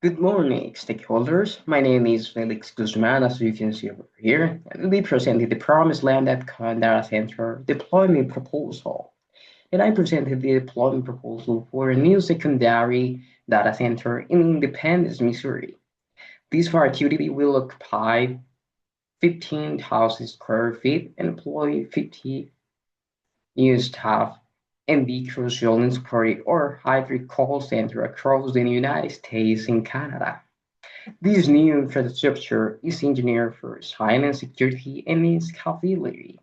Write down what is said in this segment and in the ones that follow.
Good morning, stakeholders. My name is Felix Guzman, as you can see over here, and we presented the PromisedLand data center deployment proposal. And I presented the deployment proposal for a new secondary data center in Independence, Missouri. This facility will occupy 15,000 square feet and employ 50 new staff and be crucial in supporting our hybrid call center across the United States and Canada. This new infrastructure is engineered for silent security and scalability.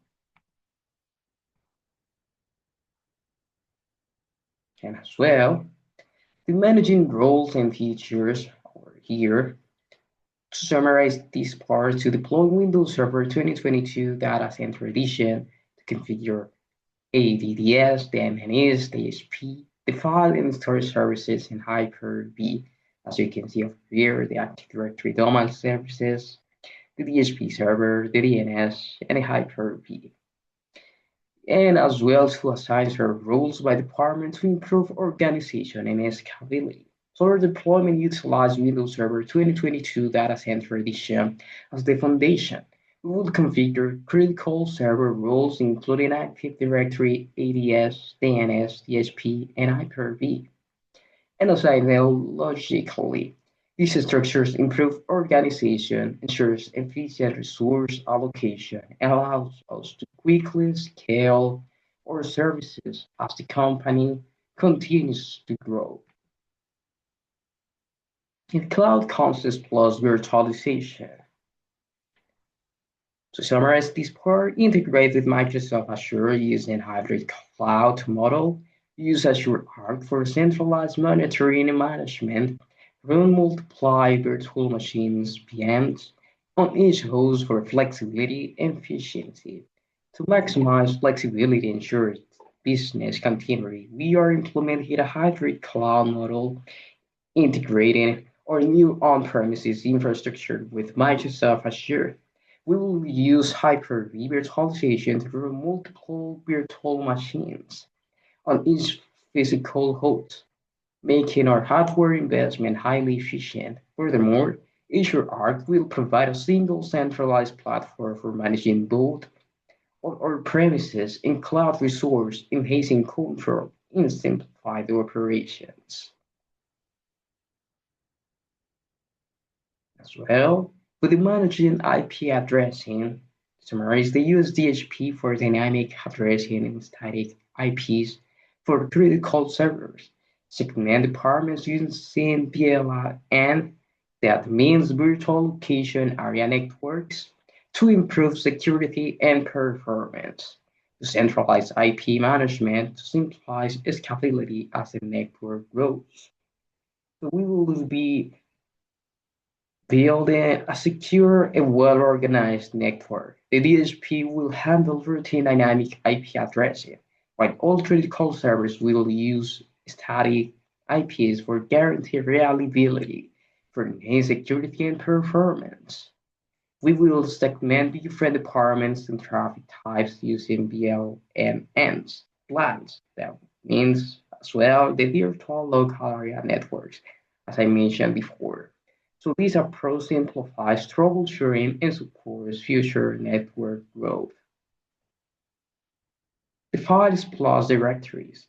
And as well, the managing roles and features are here. To summarize this part, to deploy Windows Server 2022 Data Center Edition, to configure ADDS, DNS, DHP, the file and storage services in Hyper-V, as you can see over here, the Active Directory domain services, the DHP server, the DNS, and the Hyper-V. And as well to assign server roles by department to improve organization and scalability. So our deployment utilizes Windows Server 2022 Data Center Edition as the foundation. We will configure critical server roles including Active Directory, ADS, DNS, DHP, and Hyper-V. And assign them logically. These structures improve organization, ensures efficient resource allocation, and allows us to quickly scale our services as the company continues to grow. In cloud concepts plus virtualization. To summarize this part, integrate with Microsoft Azure using hybrid cloud model, use Azure Arc for centralized monitoring and management, run multiply virtual machines VMs on each host for flexibility and efficiency. To maximize flexibility and ensure business continuity, we are implementing a hybrid cloud model integrating our new on-premises infrastructure with Microsoft Azure. We will use Hyper-V virtualization to run multiple virtual machines on each physical host, making our hardware investment highly efficient. Furthermore, Azure Arc will provide a single centralized platform for managing both our premises and cloud resource, enhancing control and simplified operations. As well, with the managing IP addressing, summarize the use DHP for dynamic addressing and static IPs for critical servers. Segment departments using VLAN, that means virtual location area networks, to improve security and performance. To centralize IP management to simplify scalability as the network grows. So we will be building a secure and well-organized network. The DSP will handle routine dynamic IP addressing, while all critical servers will use static IPs for guaranteed reliability, for enhanced security and performance. We will segment different departments and traffic types using VLNs, plans. That means as well the virtual local area networks, as I mentioned before. So this approach simplifies troubleshooting and supports future network growth. The files plus directories.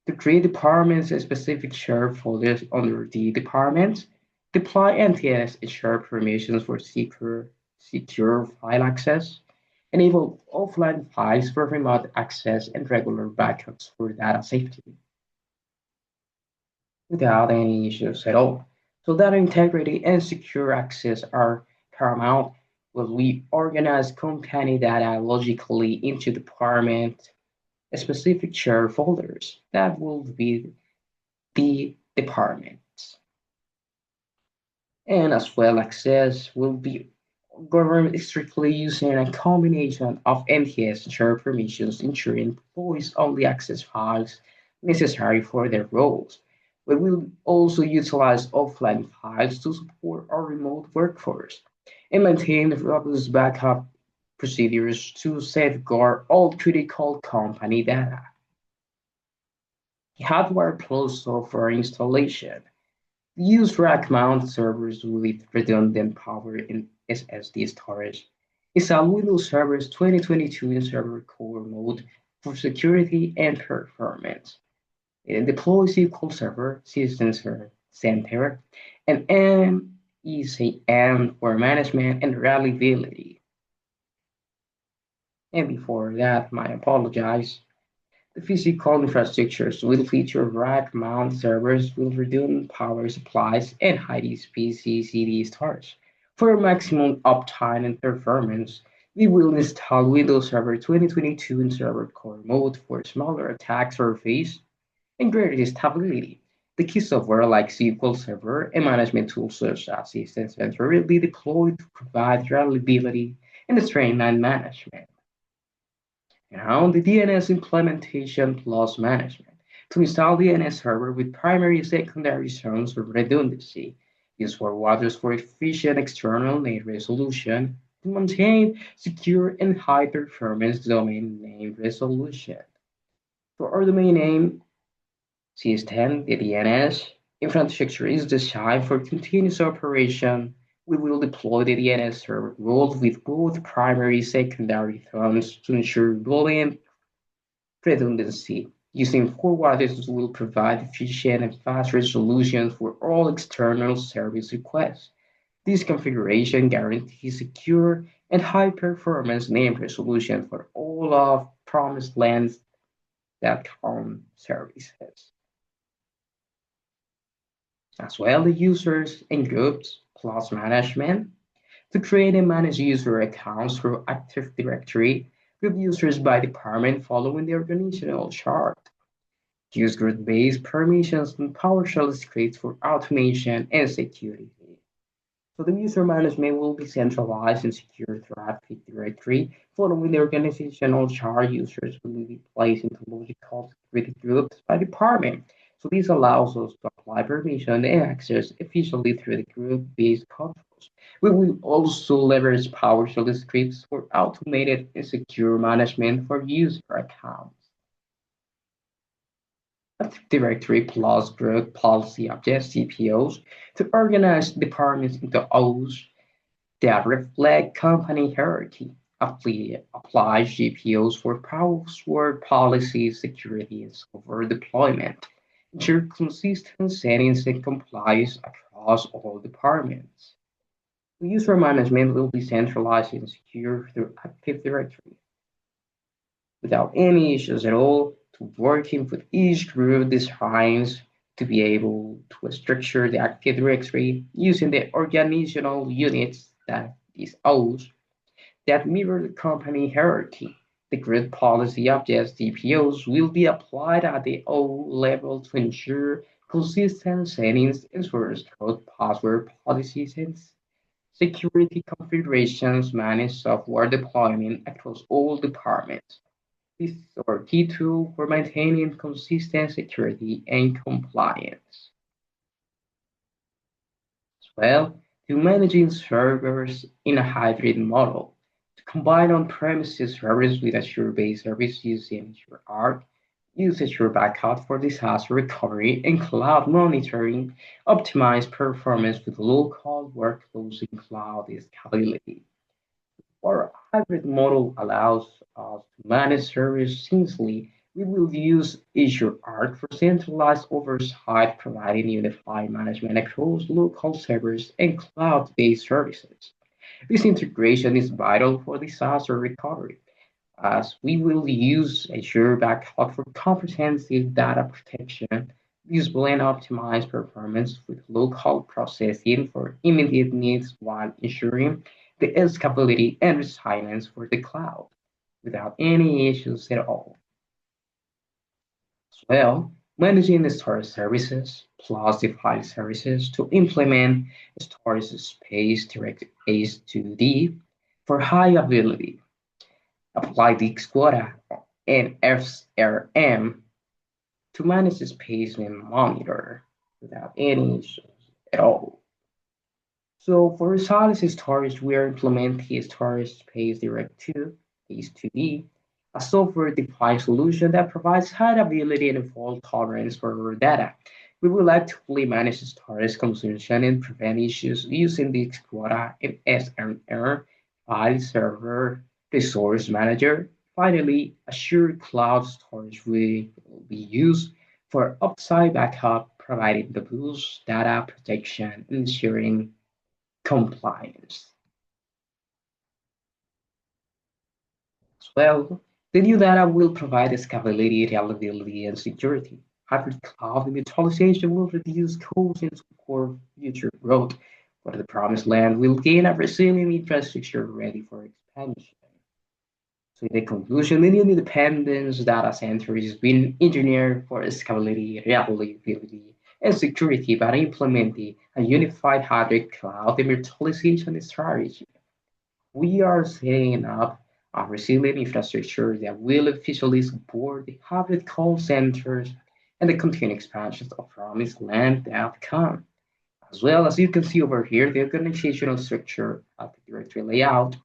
To create departments and specific shared folders under the departments, deploy NTS and share permissions for secure file access, enable offline files for remote access and regular backups for data safety without any issues at all. So data integrity and secure access are paramount when we organize company data logically into department specific shared folders. That will be the departments. And as well, access will be governed strictly using a combination of NTS and shared permissions, ensuring employees only access files necessary for their roles. We will also utilize offline files to support our remote workforce and maintain robust backup procedures to safeguard all critical company data. Hardware plus software installation. Use rack-mounted servers with redundant power and SSD storage. Install Windows Server 2022 in server core mode for security and performance. And deploy SQL Server, System Center, and MECM for management and reliability. And before that, I apologize. The physical infrastructures will feature rack-mount servers with redundant power supplies and high-speed CCD storage. For maximum uptime and performance, we will install Windows Server 2022 in server core mode for smaller attack surface and greater stability. The key software like SQL Server and management tools such as System Center will be deployed to provide reliability and streamlined management. Now, the DNS Implementation Plus Management. To install DNS server with primary and secondary zones of redundancy, use forwarders for efficient external net resolution to maintain secure and high performance domain name resolution. For our domain name system, the DNS infrastructure is designed for continuous operation. We will deploy the DNS server role with both primary and secondary zones to ensure volume redundancy. Using forwarders will provide efficient and fast resolution for all external service requests. This configuration guarantees secure and high performance name resolution for all of PromisedLand.com services. As well, the users and groups plus management. To create and manage user accounts through Active Directory, group users by department following the organizational chart. Use group-based permissions and PowerShell scripts for automation and security. So the user management will be centralized and secure through Active Directory. Following the organizational chart, users will be placed into logical security groups by department. So this allows us to apply permission and access efficiently through the group-based controls. We will also leverage PowerShell scripts for automated and secure management for user accounts. Active Directory plus group policy objects (CPOs) to organize departments into O's that reflect company hierarchy. Apply GPOs for password policy, security, and software deployment. Ensure consistent settings and compliance across all departments. User management will be centralized and secure through Active Directory without any issues at all, to working with each group designs to be able to structure the Active Directory using the organizational units that is O's that mirror the company hierarchy. The group policy objects DPOs will be applied at the O level to ensure consistent settings and source code password policies and security configurations manage software deployment across all departments. This is our key tool for maintaining consistent security and compliance. As well, to managing servers in a hybrid model. To combine on-premises servers with Azure-based services using Azure Arc, use Azure Backup for disaster recovery and cloud monitoring, optimize performance with local workloads and cloud scalability. Our hybrid model allows us to manage service seamlessly. We will use Azure Arc for centralized oversight, providing unified management across local servers and cloud-based services. This integration is vital for disaster recovery, as we will use Azure Backup for comprehensive data protection, usable and optimized performance with local processing for immediate needs while ensuring the scalability and resilience for the cloud without any issues at all. As well, managing the storage services plus the file services to implement storage space direct H2D for high availability. Apply the quota and FRM to manage the space and monitor without any issues at all. So for solid storage, we are implementing storage space direct to H2D, a software-defined solution that provides high availability and fault tolerance for our data. We will actively manage storage consumption and prevent issues using the quota and SNR file server resource manager. Finally, assure cloud storage will be used for upside backup, providing the boost data protection, ensuring compliance. As well, the new data will provide scalability, reliability, and security. Hybrid cloud virtualization will reduce costs and support future growth, but the promised land will gain a resilient infrastructure ready for expansion. So in the conclusion, the new independence data center is being engineered for scalability, reliability, and security by implementing a unified hybrid cloud virtualization strategy. We are setting up a resilient infrastructure that will efficiently support the hybrid call centers and the continued expansion of PromisedLand.com. As well as you can see over here, the organizational structure of the directory layout.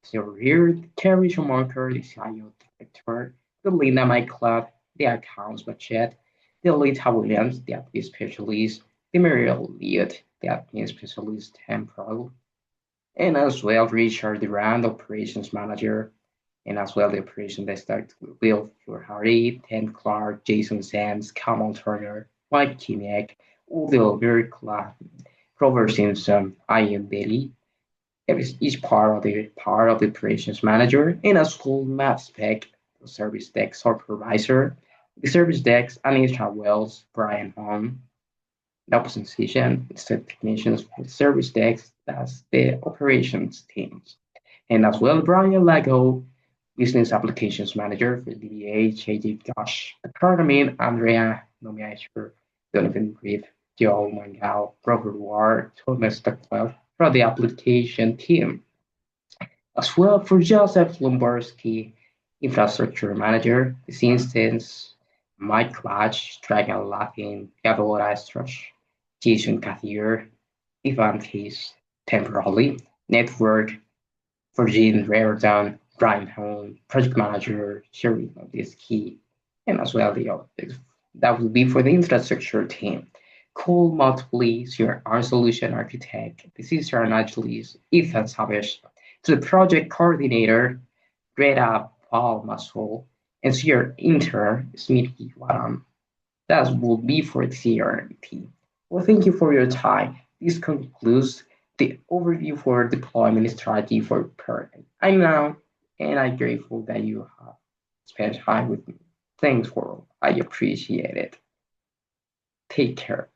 So over here, the carriage marker, the CIO director, the lead my club, the accounts budget, the lead Williams, the admin specialist, the Mariel lead, the admin specialist temporal, and as well Richard Durand, operations manager, and as well the operation that starts with Will Hardy, Ted Clark, Jason Sands, Kamal Turner, Mike Kimiak, Udo Virkla, Robert Simpson, Ian Bailey. Each part of the operations manager, and as well Matt Speck, the service desk supervisor, the service desk, Anisha Wells, Brian Hong, the opposition, the technicians, the service desk, that's the operations teams. And as well, Brian Lago, business applications manager for DBA, JJ Gosh, Carmen, Andrea, Nomiasher, Donovan Grief, Joe Mangao, Robert Ward, Thomas Stockwell for the application team. As well for Joseph Lombarski, infrastructure manager, this instance, Mike Clutch, Dragon Latin, Gabor Strush, Jason Cathier, Ivan Case, temporarily, network, Virgin Raritan, Brian Home, project manager, Sherry is key, and as well that will be for the infrastructure team. Cole Multiply, your R solution architect. This is your Angelis, Ethan Savage, to the project coordinator, Greta Paul Muscle, and your intern, Smithy Waram. That will be for the CRT. Well, thank you for your time. This concludes the overview for deployment strategy for Perl. I'm now, and I'm grateful that you have spent time with me. Thanks for, I appreciate it. Take care.